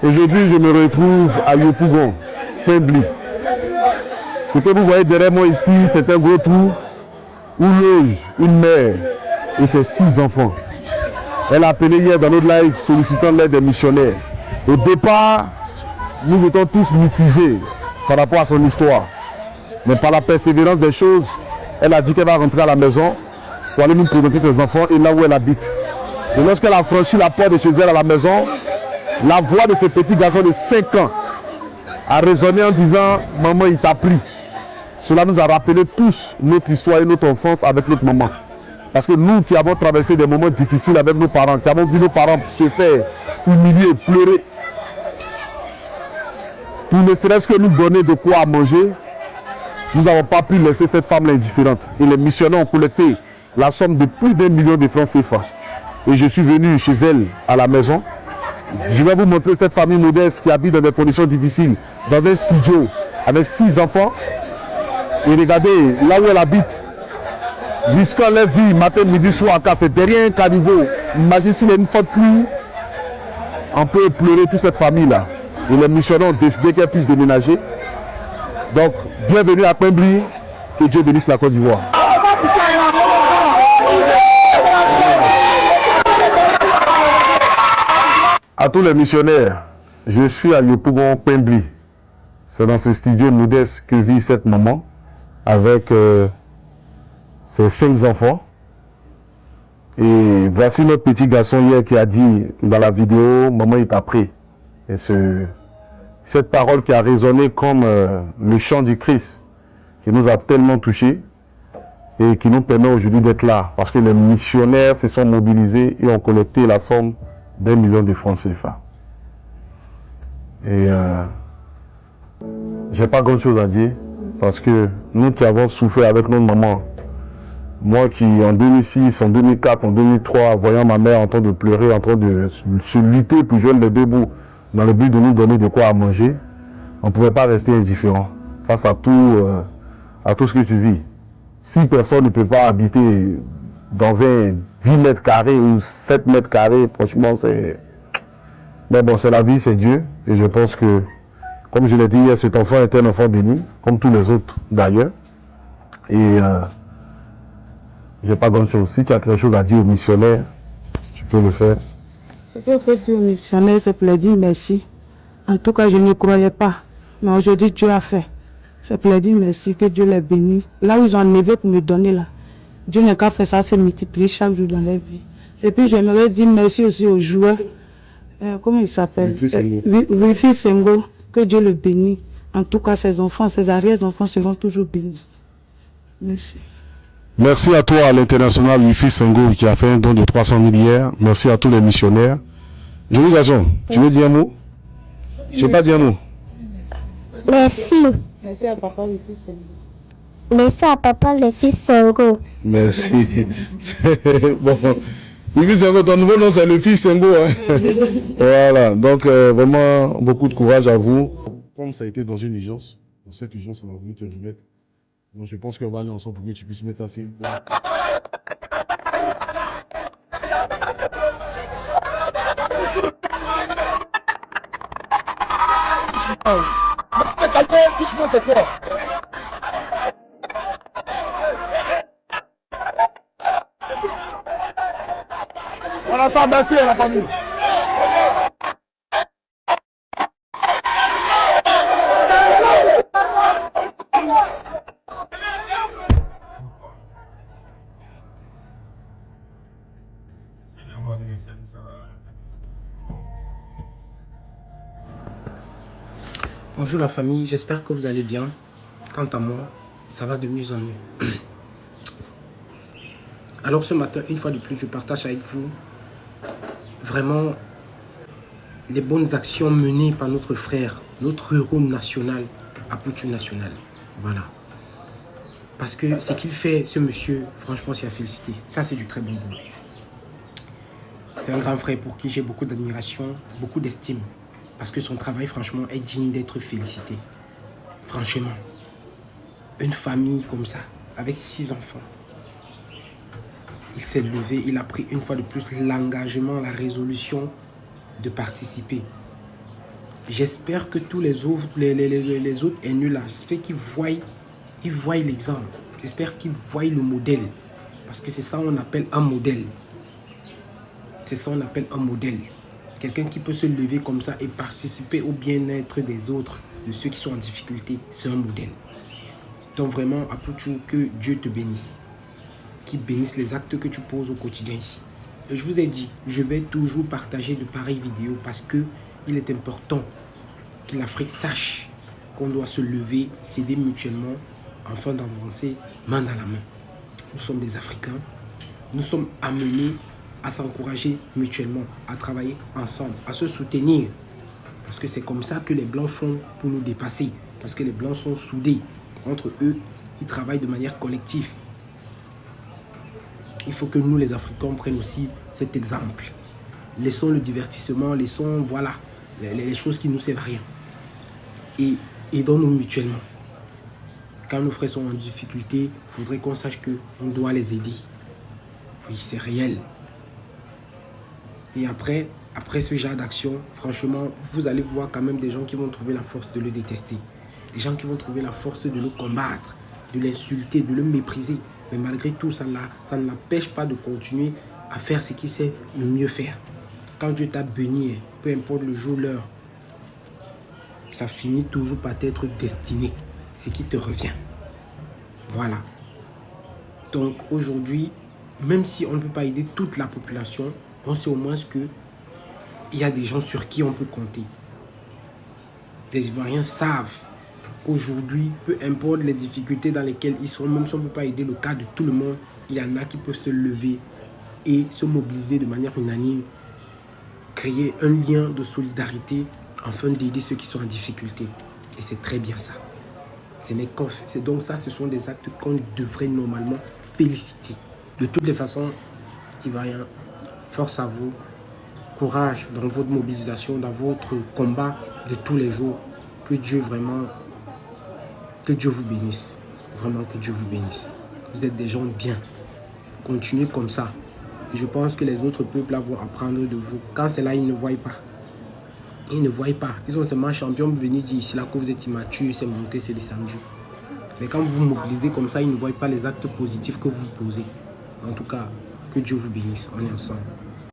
Aujourd'hui, je me retrouve à Yopougon, Pembli. Ce que vous voyez derrière moi ici, c'est un gros trou où loge une mère et ses 6 enfants. Elle a appelé hier dans notre live sollicitant l'aide des missionnaires. Au départ, nous étions tous mitigés par rapport à son histoire. Mais par la persévérance des choses, elle a dit qu'elle va rentrer à la maison pour aller nous présenter ses enfants et là où elle habite. Et lorsqu'elle a franchi la porte de chez elle à la maison, la voix de ce petit garçon de 5 ans a résonné en disant « Maman, il t'a pris ». Cela nous a rappelé tous notre histoire et notre enfance avec notre maman. Parce que nous qui avons traversé des moments difficiles avec nos parents, qui avons vu nos parents se faire humilier, pleurer, pour ne serait-ce que nous donner de quoi à manger, nous n'avons pas pu laisser cette femme indifférente. Et les missionnaires ont collecté la somme de plus d'1 million de francs CFA. Et je suis venu chez elle à la maison. Je vais vous montrer cette famille modeste qui habite dans des conditions difficiles, dans un studio avec 6 enfants. Et regardez, là où elle habite, jusqu'à la vie, matin, midi, soir, car c'est derrière un caniveau. Imaginez s'il y a une fois de pluie, on peut pleurer toute cette famille-là. Et les missionnaires ont décidé qu'elle puisse déménager. Donc, bienvenue à Pembli, que Dieu bénisse la Côte d'Ivoire. À tous les missionnaires, je suis à Yopougon, Pembli. C'est dans ce studio modeste que vit cette maman avec ses 5 enfants. Et voici notre petit garçon hier qui a dit dans la vidéo, maman il t'a pris. Et cette parole qui a résonné comme le chant du Christ, qui nous a tellement touchés et qui nous permet aujourd'hui d'être là. Parce que les missionnaires se sont mobilisés et ont collecté la somme d'1 million de francs CFA. Et j'ai pas grand chose à dire parce que nous qui avons souffert avec notre maman, moi qui en 2006, en 2004, en 2003, voyant ma mère en train de pleurer, en train de se lutter pour joindre les 2 bouts dans le but de nous donner de quoi à manger, on ne pouvait pas rester indifférent face à tout ce que tu vis. Si personne ne peut pas habiter dans un 10 mètres carrés ou 7 mètres carrés, franchement c'est... Mais bon, c'est la vie, c'est Dieu. Et je pense que, comme je l'ai dit hier, cet enfant est un enfant béni, comme tous les autres d'ailleurs. Et j'ai pas grand chose. Si tu as quelque chose à dire aux missionnaires, tu peux le faire. Ce que je peux dire aux missionnaires, c'est pour leur dire merci. En tout cas, je ne croyais pas. Mais aujourd'hui, Dieu a fait. C'est pour leur dire merci, que Dieu les bénisse. Là où ils ont enlevé pour me donner là, Dieu n'a qu'à faire ça, c'est multiplier chaque jour dans leur vie. Et puis, j'aimerais dire merci aussi aux joueurs. Comment il s'appelle? Wilfried Senghor, que Dieu le bénisse. En tout cas, ses enfants, ses arrière-enfants seront toujours bénis. Merci. Merci à toi, à l'international Wilfried Senghor, qui a fait un don de 300 000 hier. Merci à tous les missionnaires. Je vous garçon, tu veux dire un mot? Je n'ai pas dit un mot. Merci. Merci à papa Wilfried Senghor. Merci à papa Wilfried Senghor. Merci. Bon, Wilfried Senghor, ton nouveau nom c'est le fils Senghor. Hein? Voilà, donc vraiment beaucoup de courage à vous. Comme ça a été dans une urgence, dans cette urgence, on a voulu te remettre. Donc je pense qu'on va aller ensemble pour que tu puisses mettre ça sur. C'est quoi? Voilà ça, merci à la famille. Bonjour la famille, j'espère que vous allez bien. Quant à moi, ça va de mieux en mieux. Alors ce matin, une fois de plus, je partage avec vous vraiment les bonnes actions menées par notre frère, notre héros national, Apoutou National. Voilà. Parce que ce qu'il fait, ce monsieur, franchement, c'est à féliciter. Ça, c'est du très bon boulot. C'est un grand frère pour qui j'ai beaucoup d'admiration, beaucoup d'estime. Parce que son travail, franchement, est digne d'être félicité. Franchement, une famille comme ça, avec 6 enfants, il s'est levé, il a pris une fois de plus l'engagement, la résolution de participer J'espère que tous les autres, les autres haineux là, j'espère qu'ils voient l'exemple. J'espère qu'ils voient le modèle. Parce que c'est ça qu'on appelle un modèle. C'est ça qu'on appelle un modèle. Quelqu'un qui peut se lever comme ça et participer au bien-être des autres, de ceux qui sont en difficulté, c'est un modèle. Donc vraiment, Apuchou, que Dieu te bénisse. Qu'il bénisse les actes que tu poses au quotidien ici. Et je vous ai dit, je vais toujours partager de pareilles vidéos parce que il est important que l'Afrique sache qu'on doit se lever, s'aider mutuellement, afin d'avancer main dans la main. Nous sommes des Africains. Nous sommes amenés à s'encourager mutuellement, à travailler ensemble, à se soutenir. Parce que c'est comme ça que les Blancs font pour nous dépasser. Parce que les Blancs sont soudés. Entre eux, ils travaillent de manière collective. Il faut que nous, les Africains, prenions aussi cet exemple. Laissons le divertissement, laissons, voilà, les choses qui ne nous servent à rien. Et aidons-nous mutuellement. Quand nos frères sont en difficulté, il faudrait qu'on sache qu'on doit les aider. Oui, c'est réel. Et après ce genre d'action, franchement, vous allez voir quand même des gens qui vont trouver la force de le détester. Des gens qui vont trouver la force de le combattre, de l'insulter, de le mépriser. Mais malgré tout, ça ne l'empêche pas de continuer à faire ce qu'il sait le mieux faire. Quand Dieu t'a béni, peu importe le jour, l'heure, ça finit toujours par être destiné, ce qui te revient. Voilà. Donc aujourd'hui, même si on ne peut pas aider toute la population, on sait au moins qu'il y a des gens sur qui on peut compter. Les Ivoiriens savent qu'aujourd'hui, peu importe les difficultés dans lesquelles ils sont, même si on ne peut pas aider le cas de tout le monde, il y en a qui peuvent se lever et se mobiliser de manière unanime, créer un lien de solidarité afin d'aider ceux qui sont en difficulté. Et c'est très bien ça. C'est donc ça, ce sont des actes qu'on devrait normalement féliciter. De toutes les façons, Ivoiriens, force à vous, courage dans votre mobilisation, dans votre combat de tous les jours. Que Dieu vraiment, que Dieu vous bénisse. Vraiment que Dieu vous bénisse. Vous êtes des gens bien. Continuez comme ça. Et je pense que les autres peuples là vont apprendre de vous. Quand c'est là, ils ne voient pas. Ils ne voient pas. Ils sont seulement champions pour venir dire ici là que vous êtes immature, c'est monté, c'est descendu. Mais quand vous vous mobilisez comme ça, ils ne voient pas les actes positifs que vous posez. En tout cas, que Dieu vous bénisse. On est ensemble.